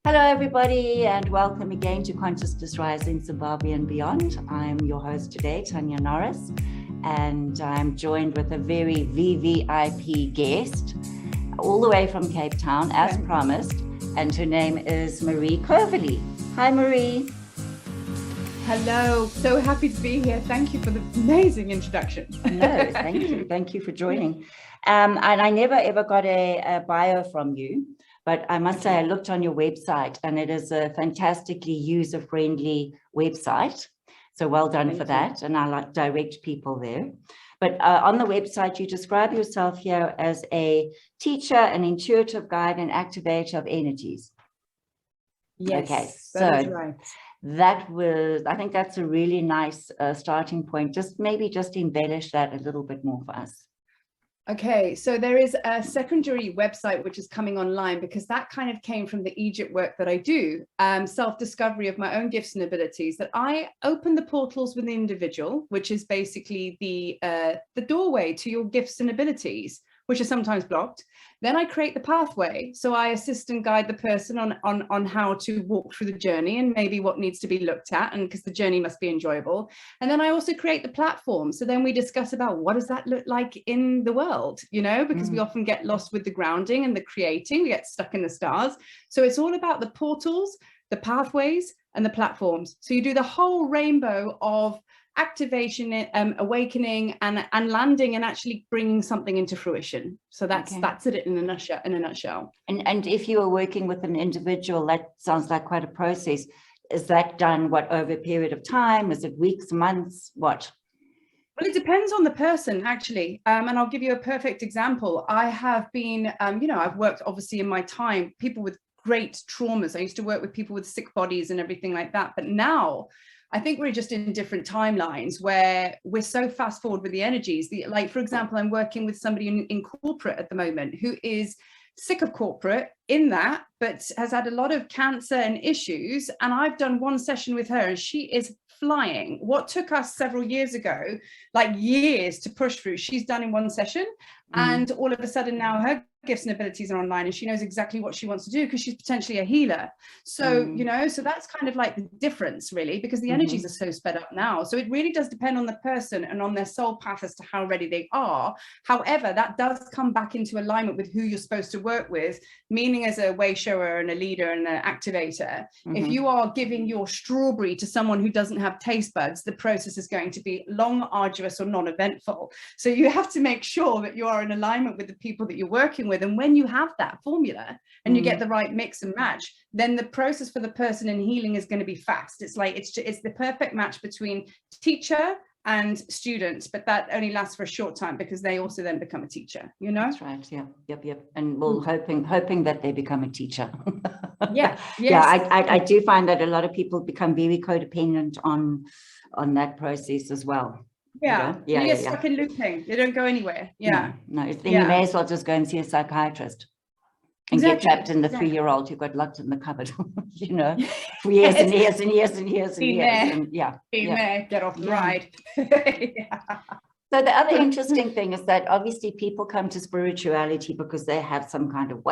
Hello, everybody, and welcome again to Consciousness Rising Zimbabwe and Beyond. I'm your host today, Tania Norris, and I'm joined with a very VVIP guest all the way from Cape Town, as promised, and her name is Marie Coverley. Hi, Marie. Hello, so happy to be here. Thank you for the amazing introduction. No, thank you. Thank you for joining. And I never ever got a bio from you, but I must say I looked on your website and it is a fantastically user-friendly website. So well done for that. And I like direct people there. But on the website, you describe yourself here as a teacher, an intuitive guide, and activator of energies. Yes, okay, that is right. That was, I think that's a really nice starting point. Just embellish that a little bit more for us. Okay, so there is a secondary website which is coming online because that kind of came from the Egypt work that I do, self-discovery of my own gifts and abilities, that I open the portals with the individual, which is basically the doorway to your gifts and abilities, which are sometimes blocked. Then I create the pathway. So I assist and guide the person on how to walk through the journey and maybe what needs to be looked at, and because the journey must be enjoyable. And then I also create the platform. So then we discuss about what does that look like in the world, you know, because we often get lost with the grounding and the creating, we get stuck in the stars. So it's all about the portals, the pathways, and the platforms. So you do the whole rainbow of activation, awakening, and landing, and actually bringing something into fruition. So that's it in a nutshell. And if you are working with an individual, that sounds like quite a process. Is that done over a period of time? Is it weeks, months, what? Well, it depends on the person, actually. And I'll give you a perfect example. I have been, I've worked obviously in my time, people with great traumas. I used to work with people with sick bodies and everything like that. But now I think we're just in different timelines where we're so fast forward with the energies. Like, for example, I'm working with somebody in corporate at the moment who is sick of corporate in that, but has had a lot of cancer and issues. And I've done one session with her and she is flying. What took us several years ago, like years to push through, she's done in one session. And all of a sudden now her gifts and abilities are online and she knows exactly what she wants to do because she's potentially a healer. So, so that's kind of like the difference really, because the energies are so sped up now. So it really does depend on the person and on their soul path as to how ready they are. However, that does come back into alignment with who you're supposed to work with, meaning as a way shower and a leader and an activator. If you are giving your strawberry to someone who doesn't have taste buds, the process is going to be long, arduous, or non-eventful. So you have to make sure that you are in alignment with the people that you're working with. And when you have that formula and you get the right mix and match, then the process for the person in healing is going to be fast. It's like it's the perfect match between teacher and student, but that only lasts for a short time because they also then become a teacher, you know? That's right. Yeah. Yep. And we're hoping that they become a teacher. Yeah. Yes. Yeah. I do find that a lot of people become very codependent on that process as well. Yeah. You get stuck in looping. They don't go anywhere. Yeah. No. Then you may as well just go and see a psychiatrist and get trapped in the 3-year-old who got locked in the cupboard, for years and years and years and years and years. And get off the ride. So the other interesting thing is that obviously people come to spirituality because they have some kind of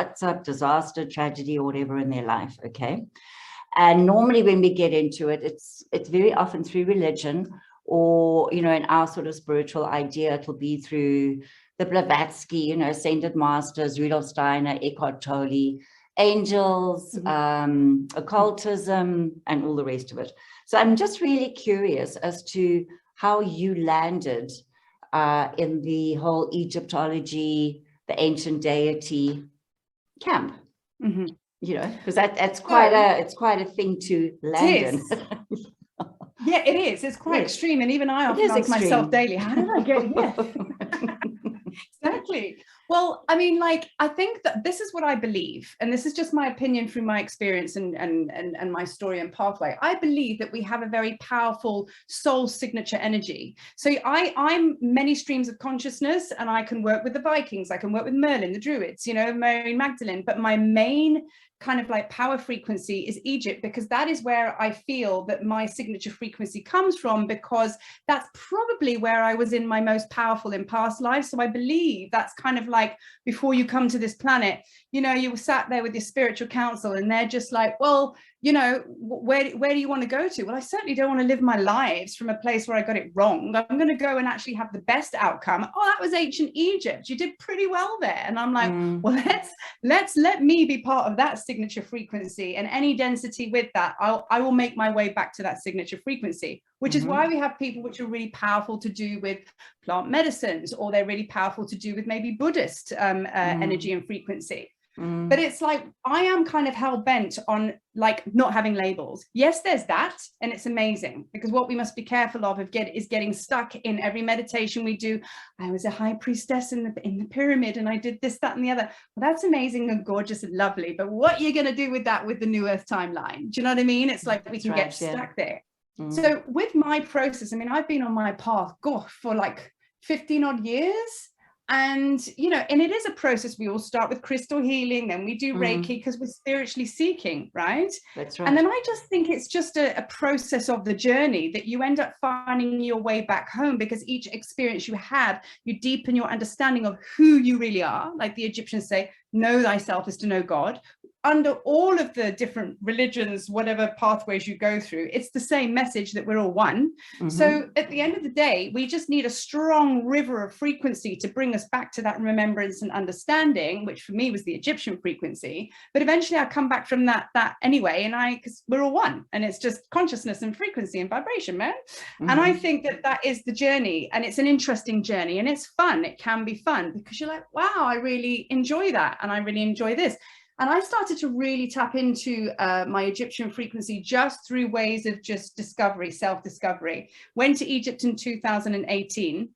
disaster, tragedy, or whatever in their life. Okay. And normally when we get into it, it's very often through religion, or, in our sort of spiritual idea, it'll be through the Blavatsky, ascended masters, Rudolf Steiner, Eckhart Tolle, angels, occultism, and all the rest of it. So I'm just really curious as to how you landed in the whole Egyptology, the ancient deity camp. Because it's quite a thing to land in. Yeah, it is. It's quite extreme. And even I often ask myself daily, how did I get here? Exactly. Well, I mean, I think that this is what I believe, and this is just my opinion through my experience and my story and pathway. I believe that we have a very powerful soul signature energy. So I'm many streams of consciousness, and I can work with the Vikings, I can work with Merlin, the Druids, Mary Magdalene, but my main kind of like power frequency is Egypt, because that is where I feel that my signature frequency comes from, because that's probably where I was in my most powerful in past lives. So I believe that's kind of like, before you come to this planet, you know, you were sat there with your spiritual council and they're just like, well, you know, where do you want to go to? Well, I certainly don't want to live my lives from a place where I got it wrong. I'm going to go and actually have the best outcome. Oh, that was ancient Egypt. You did pretty well there. And I'm like, well, let me be part of that signature frequency, and any density with that, I will make my way back to that signature frequency, which is why we have people which are really powerful to do with plant medicines, or they're really powerful to do with maybe Buddhist energy and frequency. But it's like, I am kind of hell-bent on like not having labels. Yes, there's that, and it's amazing, because what we must be careful of is getting stuck in every meditation we do. I was a high priestess in the pyramid, and I did this, that, and the other. Well, that's amazing and gorgeous and lovely, but what you're going to do with that with the New Earth timeline? Do you know what I mean? It's like we can get stuck there. So with my process, I mean, I've been on my path, for like 15 odd years. And, you know, and it is a process. We all start with crystal healing, then we do Reiki, because we're spiritually seeking, right? That's right. And then I just think it's just a process of the journey that you end up finding your way back home, because each experience you had, you deepen your understanding of who you really are. Like the Egyptians say, know thyself is to know God. Under all of the different religions, whatever pathways you go through, it's the same message that we're all one. So at the end of the day, we just need a strong river of frequency to bring us back to that remembrance and understanding, which for me was the Egyptian frequency. But eventually I come back from that anyway, and because we're all one, and it's just consciousness and frequency and vibration, man. And I think that is the journey, and it's an interesting journey, and it's fun. It can be fun, because you're like, wow, I really enjoy that, and I really enjoy this. And I started to really tap into my Egyptian frequency just through ways of just discovery, self-discovery. Went to Egypt in 2018.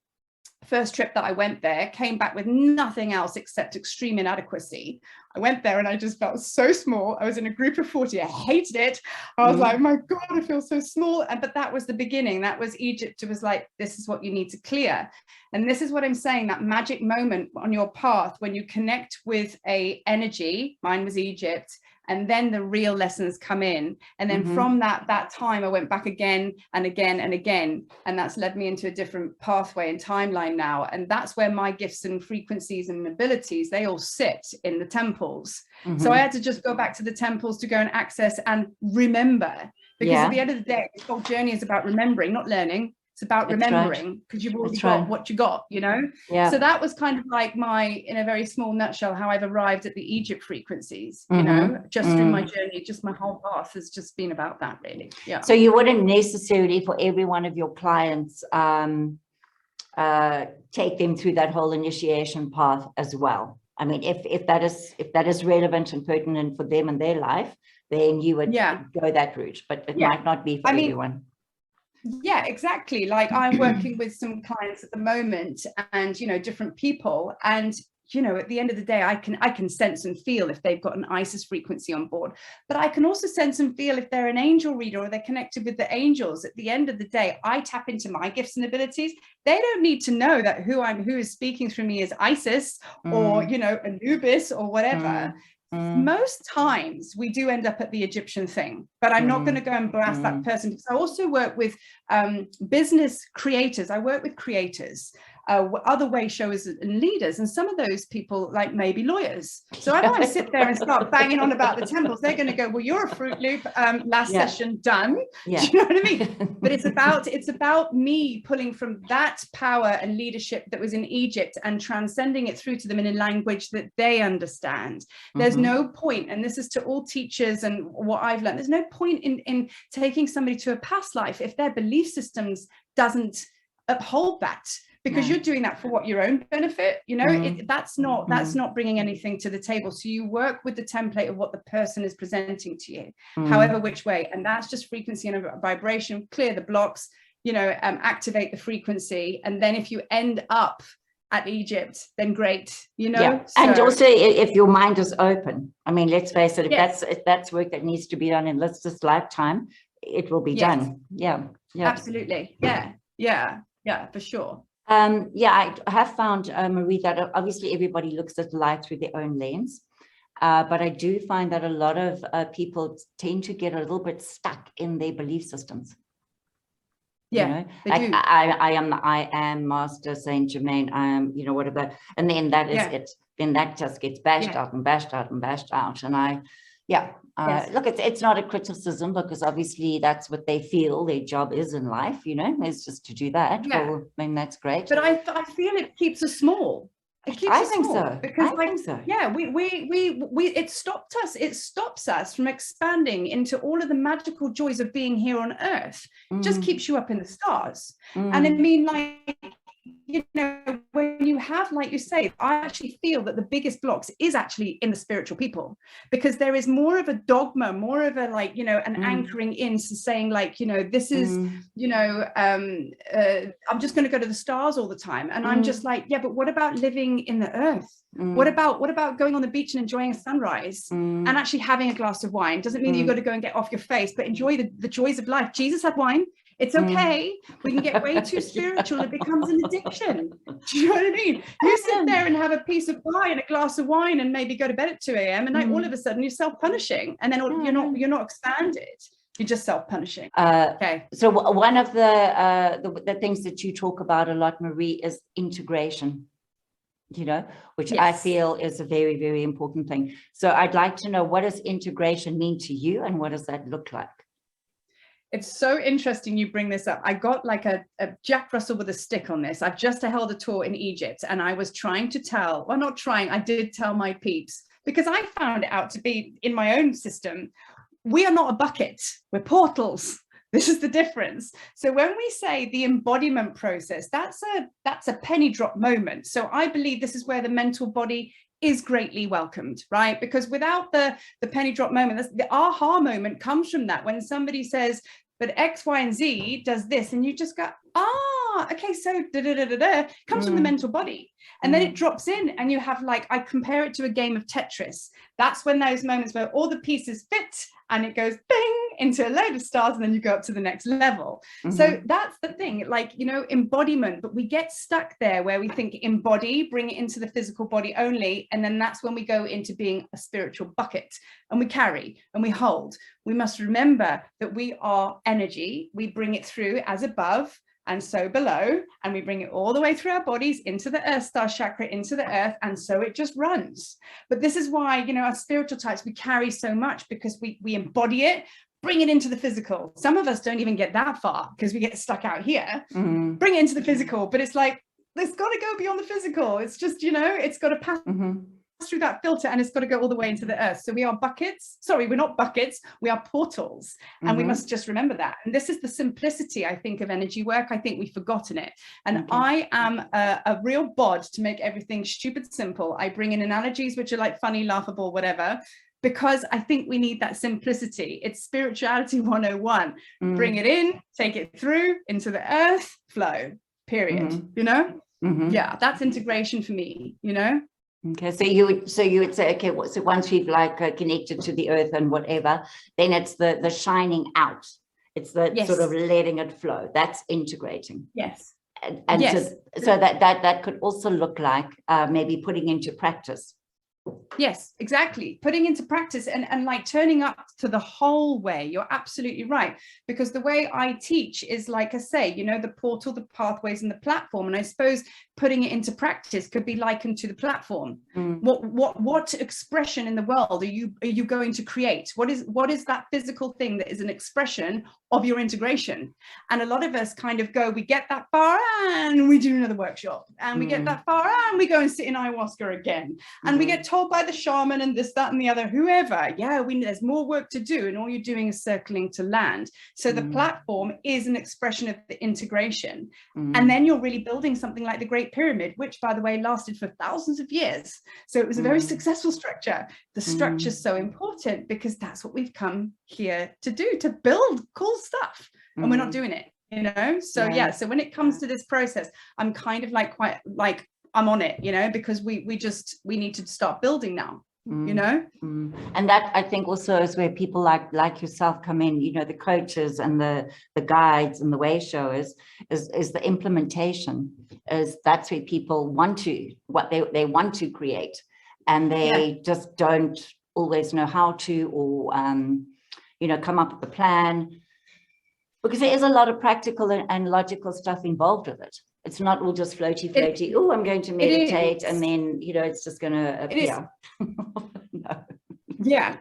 First trip that I went there, came back with nothing else except extreme inadequacy. I went there and I just felt so small. I was in a group of 40. I hated it. I was like, my God, I feel so small. But that was the beginning. That was Egypt. It was like, this is what you need to clear. And this is what I'm saying, that magic moment on your path when you connect with a energy. Mine was Egypt. And then the real lessons come in. And then from that time, I went back again and again and again. And that's led me into a different pathway and timeline now. And that's where my gifts and frequencies and abilities, they all sit in the temples. So I had to just go back to the temples to go and access and remember. Because at the end of the day, this whole journey is about remembering, not learning. It's about remembering, because you've already got what you got, you know? So that was kind of like in a very small nutshell, how I've arrived at the Egypt frequencies, you know, just through my journey, just my whole path has just been about that, really. Yeah. So you wouldn't necessarily, for every one of your clients, take them through that whole initiation path as well. I mean, if that is relevant and pertinent for them and their life, then you would go that route, but it might not be for everyone. Yeah, exactly. Like I'm working with some clients at the moment, and, you know, different people, and, you know, at the end of the day, I can sense and feel if they've got an Isis frequency on board, but I can also sense and feel if they're an angel reader or they're connected with the angels. At the end of the day, I tap into my gifts and abilities. They don't need to know that who is speaking through me is Isis or, you know, Anubis or whatever. Most times we do end up at the Egyptian thing, but I'm not going to go and blast that person, because I also work with business creators. I work with creators, other way showers and leaders, and some of those people like maybe lawyers. So I don't sit there and start banging on about the temples. They're going to go, well, you're a Fruit Loop, last session done. Do you know what I mean? But it's about me pulling from that power and leadership that was in Egypt and transcending it through to them in a language that they understand. There's no point, and this is to all teachers and what I've learned, there's no point in taking somebody to a past life if their belief systems doesn't uphold that, because you're doing that for what, your own benefit, you know. That's not bringing anything to the table. So you work with the template of what the person is presenting to you, however which way, and that's just frequency and vibration. Clear the blocks, you know, activate the frequency, and then if you end up at Egypt, then great, you know. And also if your mind is open, I mean, let's face it, if that's work that needs to be done in this lifetime, it will be done. Absolutely. For sure. I have found, Marie, that obviously everybody looks at life through their own lens, but I do find that a lot of people tend to get a little bit stuck in their belief systems. Yeah, you know, they like do. I am the I am master Saint Germain, I am, you know, whatever, and then that is it. Then that just gets bashed out and bashed out and bashed out. And look, it's not a criticism, because obviously that's what they feel their job is in life, you know, is just to do that. Well, I mean, that's great. But I feel it keeps us small. It keeps us small because, like, yeah, it stopped us. It stops us from expanding into all of the magical joys of being here on Earth. It just keeps you up in the stars. And I mean, like, you know, when you have, like you say, I actually feel that the biggest blocks is actually in the spiritual people, because there is more of a dogma, more of a, like, you know, an anchoring in to saying, like, you know, this is, you know, I'm just going to go to the stars all the time. And I'm just like, yeah, but what about living in the earth? What about going on the beach and enjoying a sunrise and actually having a glass of wine? Doesn't mean that you've got to go and get off your face, but enjoy the joys of life. Jesus had wine. It's okay. We can get way too spiritual. It becomes an addiction. Do you know what I mean? You sit there and have a piece of pie and a glass of wine and maybe go to bed at 2 a.m. and then all of a sudden you're self-punishing, and then you're not expanded. You're just self-punishing. Okay. So one of the things that you talk about a lot, Marie, is integration, you know, which I feel is a very, very important thing. So I'd like to know, what does integration mean to you, and what does that look like? It's so interesting you bring this up. I got like a Jack Russell with a stick on this. I've just held a tour in Egypt, and I was trying to tell, well, not trying, I did tell my peeps, because I found it out to be in my own system. We are not a bucket, we're portals. This is the difference. So when we say the embodiment process, that's a penny drop moment. So I believe this is where the mental body is greatly welcomed, right? Because without the penny drop moment, the aha moment comes from that, when somebody says, but X, Y, and Z does this, and you just go, okay, so comes from the mental body. And then it drops in, and you have, like, I compare it to a game of Tetris. That's when those moments where all the pieces fit and it goes bing into a load of stars, and then you go up to the next level. So that's the thing, like, you know, embodiment, but we get stuck there where we think embody, bring it into the physical body only. And then that's when we go into being a spiritual bucket, and we carry and we hold. We must remember that we are energy. We bring it through as above and so below, and we bring it all the way through our bodies into the earth star chakra, into the earth, and so it just runs. But this is why, you know, as spiritual types, we carry so much, because we embody it, bring it into the physical. Some of us don't even get that far, because we get stuck out here. Bring it into the physical, but it's like, it's got to go beyond the physical. It's just, you know, it's got to pass through that filter, and it's got to go all the way into the earth. So we are buckets. Sorry, we're not buckets, we are portals. And we must just remember that. And this is the simplicity, I think, of energy work. I think we've forgotten it. And I am a real bod to make everything stupid simple. I bring in analogies which are like funny, laughable, whatever, because I think we need that simplicity. It's spirituality 101. Bring it in, take it through into the earth, flow, period. You know? Yeah, that's integration for me, you know? Okay, so you would say, okay, so once we've like connected to the earth and whatever, then it's the shining out. It's the sort of letting it flow. That's integrating. Yes. And so that could also look like maybe putting into practice. Yes, exactly. Putting into practice and like turning up to the whole way. You're absolutely right. Because the way I teach is, like I say, you know, the portal, the pathways, and the platform. And I suppose putting it into practice could be likened to the platform. What expression in the world are you going to create? What is that physical thing that is an expression of your integration? And a lot of us kind of go, we get that far and we do another workshop, and we get that far and we go and sit in ayahuasca again, and we get told by the shaman and this, that, and the other, whoever, there's more work to do, and all you're doing is circling to land. So the platform is an expression of the integration. And then you're really building something like the Great Pyramid, which, by the way, lasted for thousands of years. So it was a very successful structure. The structure is so important because that's what we've come here to do, to build cool stuff, and we're not doing it, you know? So so when it comes to this process, I'm kind of like quite like, I'm on it, you know, because we need to start building now, you know? And that, I think, also is where people like yourself come in, you know, the coaches and the guides and the way showers, is the implementation. That's where people want to, what they want to create, and they just don't always know how to, or you know, come up with a plan. Because there is a lot of practical and logical stuff involved with it. It's not all just floaty. Oh, I'm going to meditate, and then, you know, it's just going to appear. No. Yeah.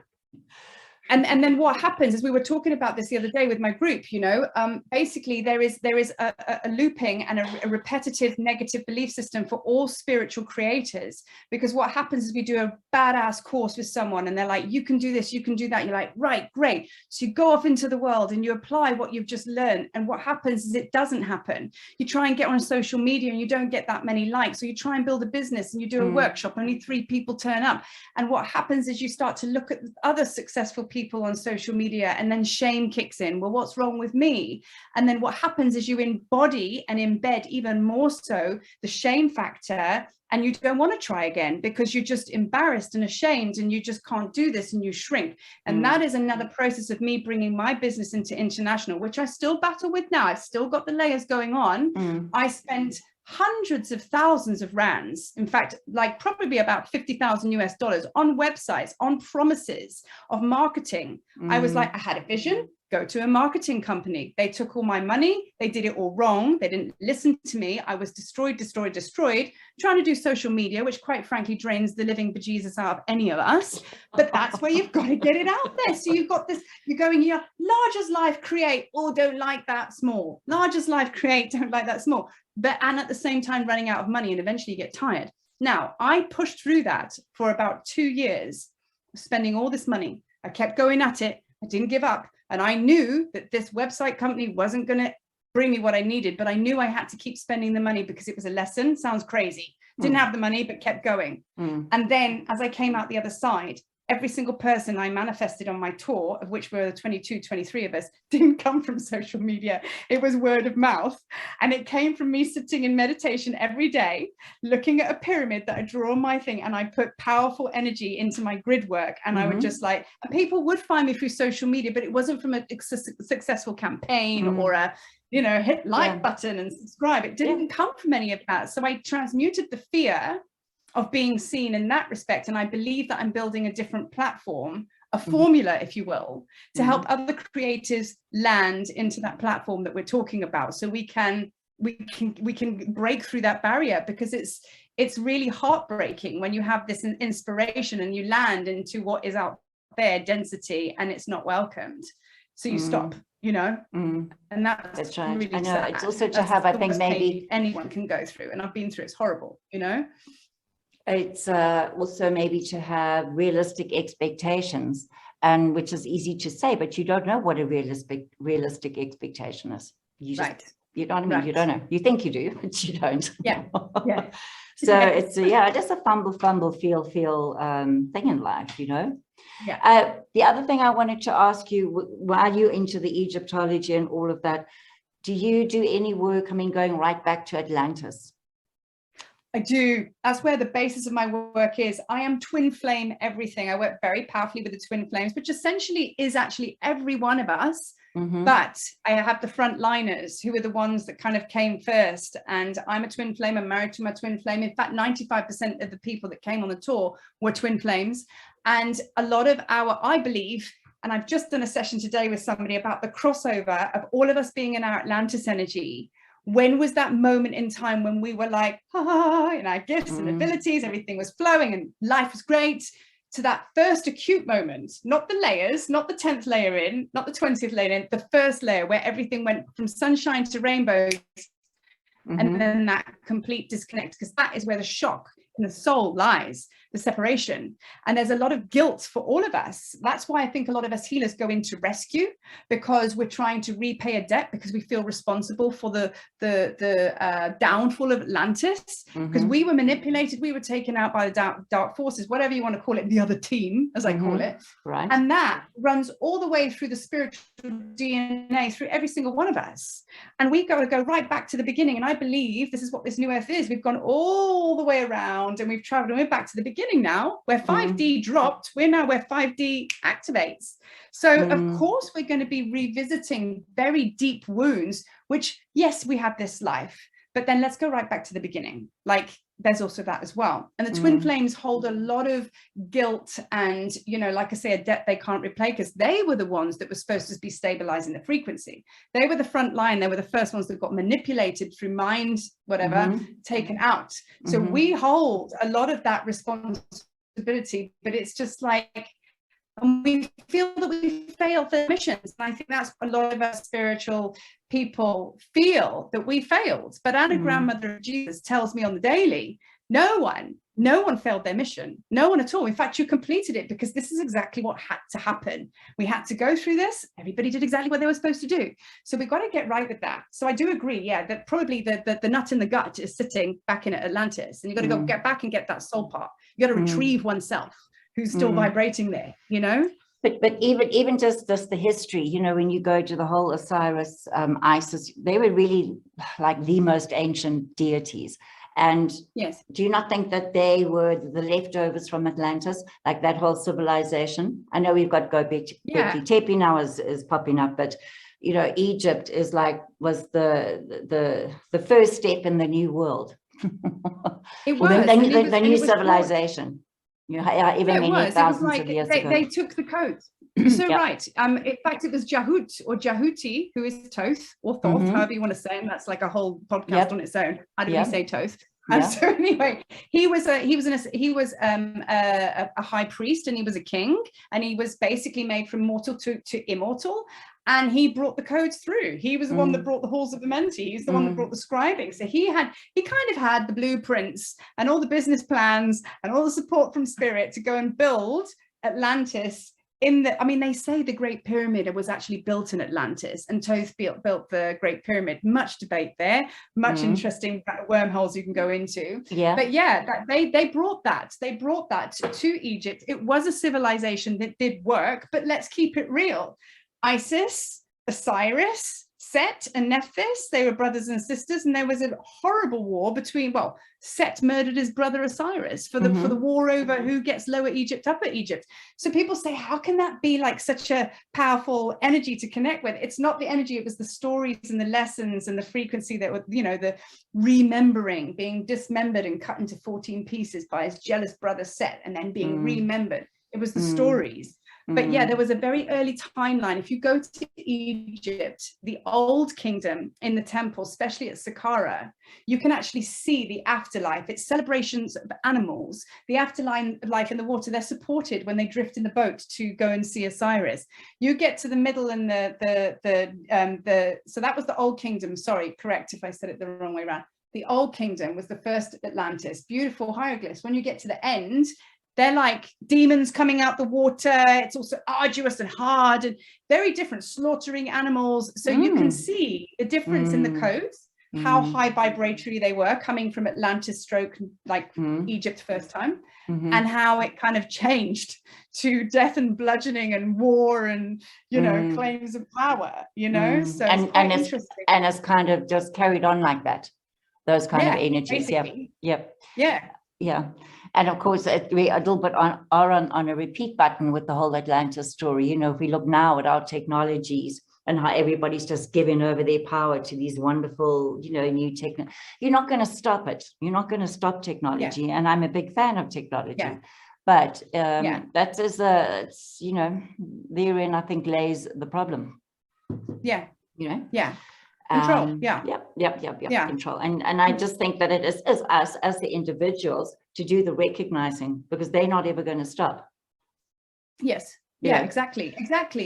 And then what happens is, we were talking about this the other day with my group, you know, basically there is a looping and a repetitive negative belief system for all spiritual creators, because what happens is we do a badass course with someone and they're like, you can do this, you can do that. You're like, right, great. So you go off into the world and you apply what you've just learned. And what happens is it doesn't happen. You try and get on social media and you don't get that many likes. Or you try and build a business and you do a workshop, only 3 people turn up. And what happens is you start to look at other successful people on social media, and then shame kicks in. Well, what's wrong with me? And then what happens is you embody and embed even more so the shame factor, and you don't want to try again because you're just embarrassed and ashamed and you just can't do this, and you shrink. And that is another process of me bringing my business into international, which I still battle with now. I've still got the layers going on. I spent hundreds of thousands of rands, in fact, like probably about 50,000 US dollars on websites, on promises of marketing. I was like, I had a vision, go to a marketing company. They took all my money. They did it all wrong. They didn't listen to me. I was destroyed, trying to do social media, which quite frankly drains the living bejesus out of any of us. But that's where you've got to get it out there. So you've got this, you're going here, large as life, create, or don't like that, small. Large as life, create, don't like that, small. And at the same time running out of money, and eventually you get tired. Now, I pushed through that for about 2 years, spending all this money. I kept going at it. I didn't give up. And I knew that this website company wasn't going to bring me what I needed, but I knew I had to keep spending the money because it was a lesson. Sounds crazy. Didn't have the money, but kept going. And then as I came out the other side, every single person I manifested on my tour, of which were 22, 23 of us, didn't come from social media. It was word of mouth. And it came from me sitting in meditation every day, looking at a pyramid that I draw on my thing. And I put powerful energy into my grid work. And I would just like, and people would find me through social media, but it wasn't from a successful campaign or a, you know, hit like button and subscribe. It didn't come from any of that. So I transmuted the fear of being seen in that respect. And I believe that I'm building a different platform, a formula, if you will, to help other creators land into that platform that we're talking about. So we can break through that barrier, because it's really heartbreaking when you have this inspiration and you land into what is out there, density, and it's not welcomed. So you stop, you know, and that's right. Really I know sad. it's also to have, I think maybe anyone can go through, and I've been through, it's horrible, you know. It's also maybe to have realistic expectations, and which is easy to say, but you don't know what a realistic expectation is. You just, you know what I mean? You don't know. You think you do, but you don't. Yeah. So it's just a fumble, feel thing in life, you know. The other thing I wanted to ask you, while you're into the Egyptology and all of that, do you do any work, I mean, going right back to Atlantis? I do. That's where the basis of my work is. I am twin flame everything. I work very powerfully with the twin flames, which essentially is actually every one of us. But I have the frontliners, who are the ones that kind of came first. And I'm a twin flame. I'm married to my twin flame. In fact, 95% of the people that came on the tour were twin flames. And a lot of I believe, and I've just done a session today with somebody about the crossover of all of us being in our Atlantis energy. When was that moment in time when we were like, in our gifts and abilities, everything was flowing and life was great, to that first acute moment, not the layers, not the 10th layer in, not the 20th layer in, the first layer where everything went from sunshine to rainbows, and then that complete disconnect, because that is where the shock in the soul lies, the separation. And there's a lot of guilt for all of us. That's why I think a lot of us healers go into rescue, because we're trying to repay a debt, because we feel responsible for the downfall of Atlantis, because we were manipulated, we were taken out by the dark forces, whatever you want to call it, the other team, as I call it. Right. And that runs all the way through the spiritual DNA, through every single one of us. And we got to go right back to the beginning. And I believe this is what this new earth is. We've gone all the way around and we've traveled, and we're back to the beginning now, where 5D dropped. We're now where 5D activates. So of course we're going to be revisiting very deep wounds, which, yes, we have this life, but then let's go right back to the beginning. Like, there's also that as well. And the twin flames hold a lot of guilt and, you know, like I say, a debt they can't repay, because they were the ones that were supposed to be stabilizing the frequency. They were the front line. They were the first ones that got manipulated through mind, whatever, taken out. So we hold a lot of that responsibility, but it's just like, and we feel that we failed the missions. And I think that's a lot of us spiritual people feel, that we failed. But Anna, grandmother of Jesus, tells me on the daily, no one failed their mission. No one at all. In fact, you completed it, because this is exactly what had to happen. We had to go through this. Everybody did exactly what they were supposed to do. So we've got to get right with that. So I do agree, yeah, that probably the nut in the gut is sitting back in Atlantis, and you've got to go get back and get that soul part. You got to retrieve oneself who's still vibrating there, you know? But even just the history, you know, when you go to the whole Osiris, Isis, they were really like the most ancient deities. And yes, do you not think that they were the leftovers from Atlantis, like that whole civilization? I know we've got Göbekli Tepe now is popping up, but you know, Egypt is like was the first step in the new world. It was the new civilization. You know, even many thousands of years ago. They took the code. You're so right. In fact, it was Jahut or Jahuti, who is Thoth or Thoth, however you want to say him. That's like a whole podcast on its own. How do we say Thoth? So anyway, he was a high priest, and he was a king, and he was basically made from mortal to immortal. And he brought the codes through. He was the one that brought the halls of Amenti. He's the one that brought the scribing. So he kind of had the blueprints and all the business plans and all the support from spirit to go and build Atlantis. They say the Great Pyramid was actually built in Atlantis, and Thoth built the Great Pyramid. Much debate there, much interesting wormholes you can go into. Yeah. But yeah, they brought that. They brought that to Egypt. It was a civilization that did work, but let's keep it real. Isis, Osiris, Set and Nephthys, they were brothers and sisters, and there was a horrible war between, Set murdered his brother Osiris for the war over who gets Lower Egypt, Upper Egypt. So people say, how can that be like such a powerful energy to connect with? It's not the energy, it was the stories and the lessons and the frequency that were, you know, the remembering, being dismembered and cut into 14 pieces by his jealous brother Set, and then being remembered. It was the stories. But yeah, there was a very early timeline. If you go to Egypt, the old kingdom in the temple, especially at Saqqara, you can actually see the afterlife. It's celebrations of animals. The afterlife in the water, they're supported when they drift in the boat to go and see Osiris. You get to the middle and so that was the old kingdom. Sorry, correct if I said it the wrong way around. The old kingdom was the first Atlantis, beautiful hieroglyphs. When you get to the end, they're like demons coming out the water. It's also arduous and hard and very different, slaughtering animals. So you can see the difference in the codes, how high vibratory they were coming from Atlantis Egypt first time, and how it kind of changed to death and bludgeoning and war and, you know, claims of power, you know. So and it's kind of just carried on like that. Those kind of energies. Basically. Yeah. And of course, we a little bit are on a repeat button with the whole Atlantis story. You know, if we look now at our technologies and how everybody's just giving over their power to these wonderful, you know, new technology, you're not going to stop it. You're not going to stop technology. Yeah. And I'm a big fan of technology. Yeah. But that is it's, you know, therein I think lays the problem. Yeah. You know? Yeah. Control. Control. And I just think that it is us as the individuals to do the recognizing, because they're not ever going to stop. Yes. Yeah, exactly.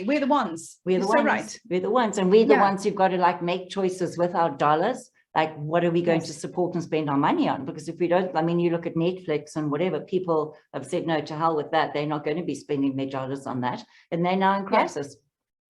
We're the ones. We're the ones. So right. We're the ones. And we're the ones who've got to like make choices with our dollars. Like, what are we going to support and spend our money on? Because if we don't, I mean, you look at Netflix and whatever, people have said, no, to hell with that. They're not going to be spending their dollars on that. And they're now in crisis,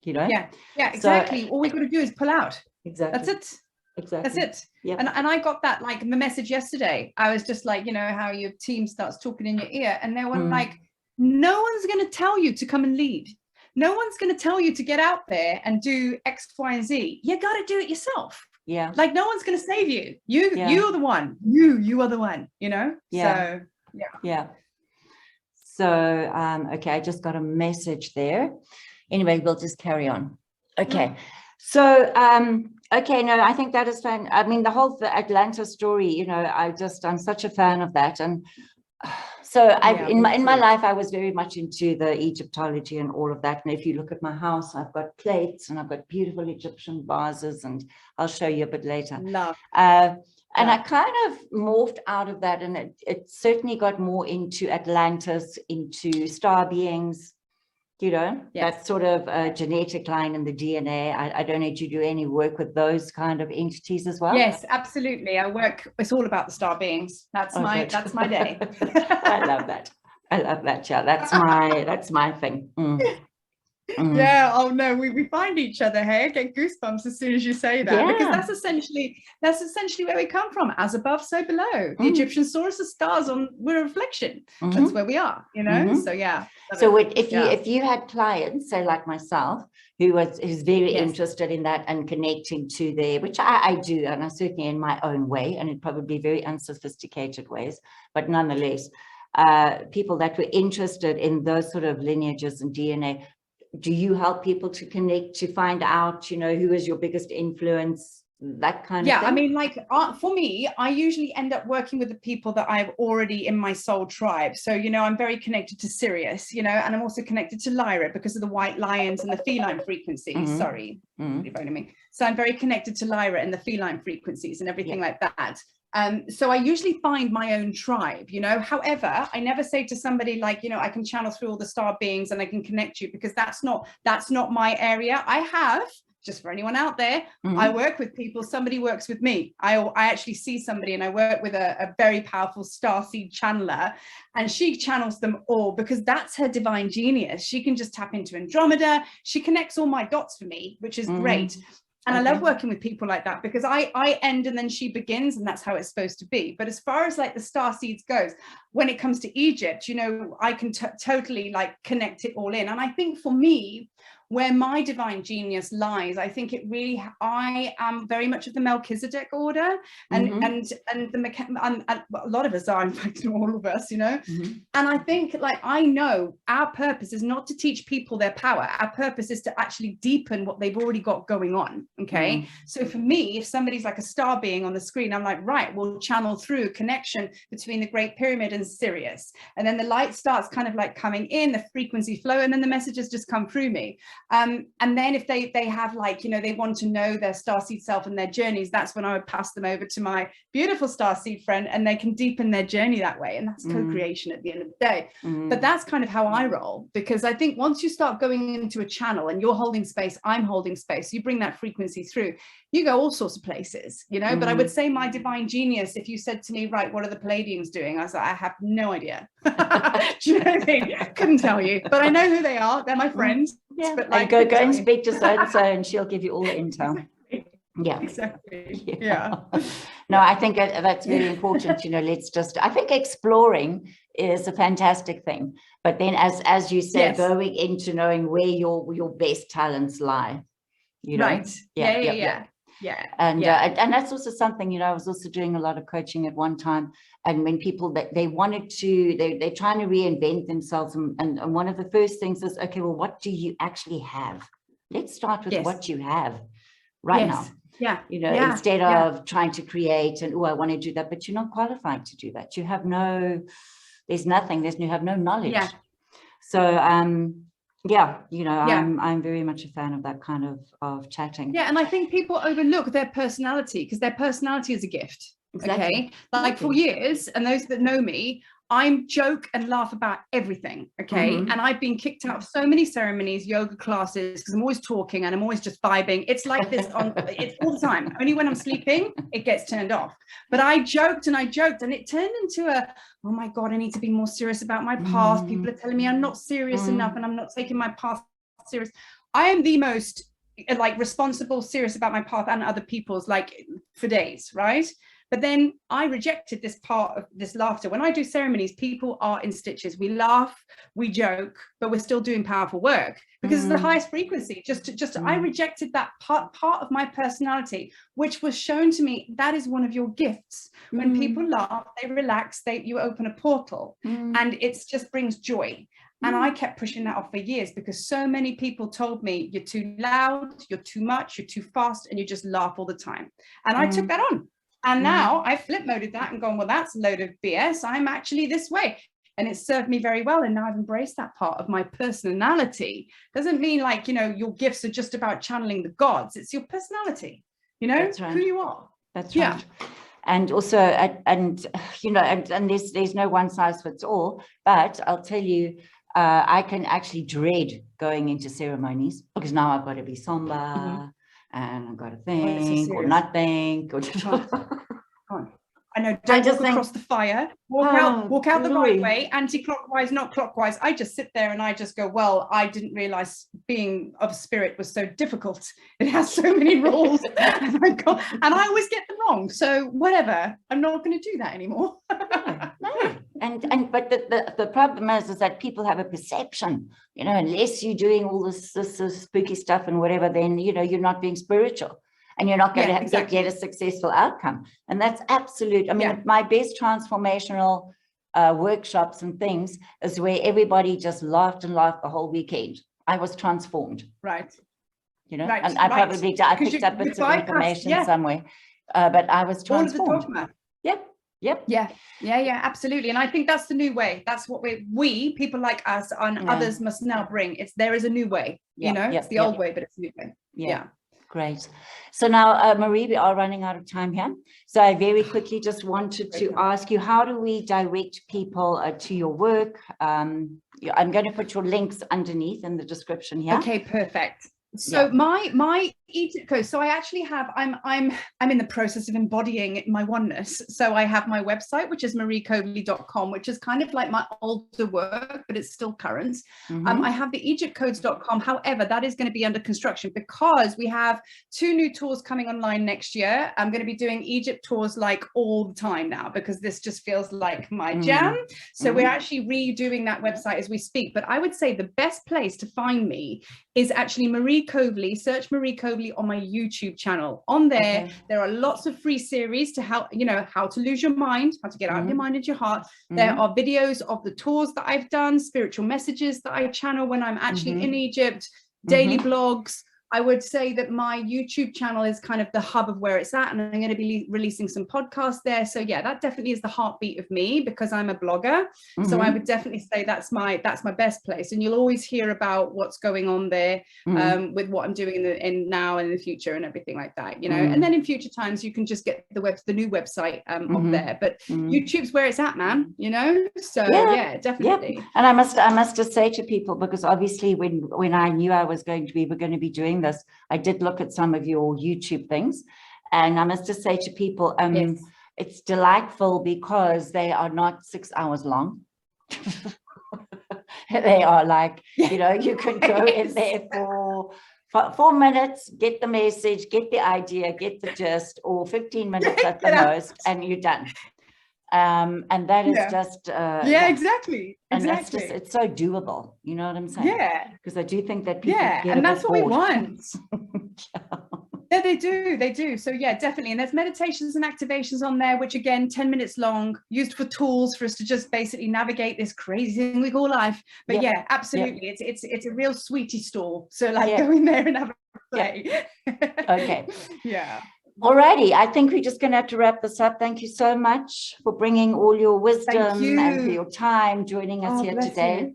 you know? Yeah, exactly. So, all we've got to do is pull out. Exactly. That's it. Exactly. That's it. Yeah. And I got that like the message yesterday. I was just like, you know, how your team starts talking in your ear, and they were like, no one's going to tell you to come and lead. No one's going to tell you to get out there and do X, Y, and Z. You got to do it yourself. Yeah. Like no one's going to save you. You're the one. You are the one, you know? Yeah. So, yeah. So, okay, I just got a message there. Anyway, we'll just carry on. Okay. So, okay, no, I think that is fun. I mean, the whole Atlanta story, you know, I'm such a fan of that. And so in my life, I was very much into the Egyptology and all of that. And if you look at my house, I've got plates and I've got beautiful Egyptian vases, and I'll show you a bit later. Love. And I kind of morphed out of that, and it certainly got more into Atlantis, into star beings, you know, that sort of genetic line in the DNA. I don't know, do you do any work with those kind of entities as well? Yes, absolutely. It's all about the star beings. That's my day. I love that. I love that. Yeah, that's my thing. Yeah, oh no, we find each other. Hey, I get goosebumps as soon as you say that, because that's essentially where we come from. As above, so below. The Egyptian source of stars we're a reflection. That's where we are, you know. So yeah. So if you had clients, say like myself, who's very interested in that and connecting to their, which I do, and I certainly in my own way, and in probably very unsophisticated ways, but nonetheless, people that were interested in those sort of lineages and DNA. Do you help people to connect, to find out, you know, who is your biggest influence, that kind of thing? Yeah, I mean, like for me, I usually end up working with the people that I've already in my soul tribe. So, you know, I'm very connected to Sirius, you know, and I'm also connected to Lyra because of the white lions and the feline frequencies. Sorry, me. So I'm very connected to Lyra and the feline frequencies and everything like that. So I usually find my own tribe, you know. However, I never say to somebody like, you know, I can channel through all the star beings and I can connect you, because that's not my area. I have, just for anyone out there, I work with people, somebody works with me. I actually see somebody and I work with a very powerful starseed channeler, and she channels them all because that's her divine genius. She can just tap into Andromeda. She connects all my dots for me, which is great. And I love working with people like that, because I end and then she begins, and that's how it's supposed to be. But as far as like the star seeds goes, when it comes to Egypt, you know, I can totally like connect it all in. And I think for me, where my divine genius lies, I think I am very much of the Melchizedek order, and a lot of us are, in fact, all of us, you know. And I think, like, I know our purpose is not to teach people their power. Our purpose is to actually deepen what they've already got going on. Okay. So for me, if somebody's like a star being on the screen, I'm like, right, we'll channel through connection between the Great Pyramid and Sirius, and then the light starts kind of like coming in, the frequency flow, and then the messages just come through me. And then if they have, like, you know, they want to know their starseed self and their journeys, that's when I would pass them over to my beautiful starseed friend, and they can deepen their journey that way. And that's co-creation at the end of the day. But that's kind of how I roll, because I think once you start going into a channel and you're holding space, I'm holding space, you bring that frequency through, you go all sorts of places, you know. But I would say my divine genius, if you said to me, right, what are the Palladians doing? I was like, I have no idea. Do you know what I mean? Couldn't tell you, but I know who they are. They're my friends. Yeah, but like, go and speak to so-and-so and she'll give you all the intel. Yeah, exactly. Yeah. No, I think that's very important. You know, I think exploring is a fantastic thing, but then as you said, going into knowing where your best talents lie, you know. Right. Yeah. And that's also something, you know, I was also doing a lot of coaching at one time, and when people they're trying to reinvent themselves, and one of the first things is, okay, well, what do you actually have? Let's start with what you have right now. Yeah. You know, instead of trying to create and, oh, I want to do that, but you're not qualified to do that. You have you have no knowledge. Yeah. So yeah, you know, I'm very much a fan of that kind of chatting. Yeah, and I think people overlook their personality, because their personality is a gift. Exactly. Okay, like for years, and those that know me, I'm joke and laugh about everything. Okay, and I've been kicked out of so many ceremonies, yoga classes, because I'm always talking and I'm always just vibing. It's like this it's all the time. Only when I'm sleeping, it gets turned off. But I joked, and it turned into oh my God, I need to be more serious about my path. People are telling me I'm not serious enough, and I'm not taking my path serious. I am the most like responsible, serious about my path and other people's, like, for days, right? But then I rejected this part of this laughter. When I do ceremonies, people are in stitches. We laugh, we joke, but we're still doing powerful work because it's the highest frequency. I rejected that part of my personality, which was shown to me. That is one of your gifts. When people laugh, they relax, you open a portal, and it just brings joy. And I kept pushing that off for years because so many people told me, you're too loud, you're too much, you're too fast, and you just laugh all the time. And I took that on. And now I flip moded that and gone, well, that's a load of BS. I'm actually this way. And it served me very well. And now I've embraced that part of my personality. Doesn't mean like, you know, your gifts are just about channeling the gods. It's your personality, you know, That's right. who you are. That's right. And also, and you know, and there's no one size fits all, but I'll tell you, I can actually dread going into ceremonies because now I've got to be somber and I've got to think or not think. Or I know, don't walk across the fire, walk out the right way, anti-clockwise, not clockwise. I just sit there and I just go, well, I didn't realize being of spirit was so difficult. It has so many rules. And I always get them wrong. So whatever, I'm not going to do that anymore. No. But the problem is that people have a perception, you know, unless you're doing all this spooky stuff and whatever, then, you know, you're not being spiritual. And you're not going to get a successful outcome. And that's absolute. I mean, my best transformational workshops and things is where everybody just laughed and laughed the whole weekend. I was transformed. Right. You know, and I picked up bits of information somewhere, but I was transformed. Yep. Yeah, absolutely. And I think that's the new way. That's what we people like us and others must now bring. There is a new way, you know, it's the old way, but it's a new way. Yeah. Great. So now, Marie, we are running out of time here. So I very quickly just wanted to ask you, how do we direct people to your work? I'm going to put your links underneath in the description here. Okay, perfect. So my Egypt coach, so I actually have, I'm in the process of embodying my oneness. So I have my website, which is mariecoverley.com, which is kind of like my older work, but it's still current. I have the egyptcodes.com. However, that is going to be under construction because we have 2 new tours coming online next year. I'm going to be doing Egypt tours like all the time now because this just feels like my jam. So we're actually redoing that website as we speak. But I would say the best place to find me is actually Marie Coverley. Search Marie Coverley on my YouTube channel. On there, there are lots of free series to help, you know, how to lose your mind, how to get out of your mind into your heart. There are videos of the tours that I've done, spiritual messages that I channel when I'm actually in Egypt, daily blogs. I would say that my YouTube channel is kind of the hub of where it's at, and I'm going to be releasing some podcasts there. So yeah, that definitely is the heartbeat of me because I'm a blogger. So I would definitely say that's my best place, and you'll always hear about what's going on there with what I'm doing in now and in the future and everything like that, you know. And then in future times you can just get the new website up there, but YouTube's where it's at, man, you know. So yeah, definitely. And I must just say to people, because obviously when I knew we're going to be doing this, I did look at some of your YouTube things, and I must just say to people, it's delightful because they are not 6 hours long. They are like, you know, you can go in there for 4 minutes, get the message, get the idea, get the gist, or 15 minutes at the most, and you're done. And that is just exactly. And that's just, it's so doable, you know what I'm saying? Because I do think that people get and that's what we want. Yeah, they do. So yeah, definitely. And there's meditations and activations on there, which again, 10 minutes long, used for tools for us to just basically navigate this crazy thing we call life. But yeah, absolutely. It's a real sweetie store. So like go in there and have a play. Okay. Yeah. Alrighty, I think we're just going to have to wrap this up. Thank you so much for bringing all your wisdom and for your time joining us here today.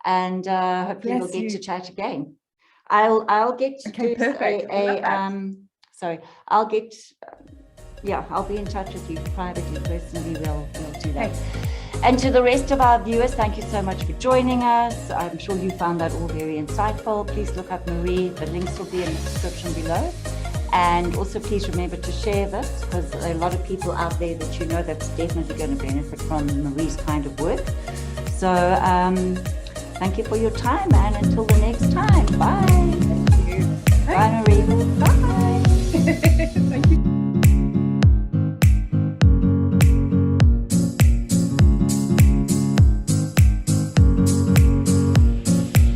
And hopefully we'll get to chat again. I'll get I'll be in touch with you privately, personally. We'll do that. And to the rest of our viewers, thank you so much for joining us. I'm sure you found that all very insightful. Please look up Marie. The links will be in the description below. And also please remember to share this, because there are a lot of people out there that you know that's definitely going to benefit from Marie's kind of work. So thank you for your time, and until the next time, bye. Thank you. Bye, Marie. Bye.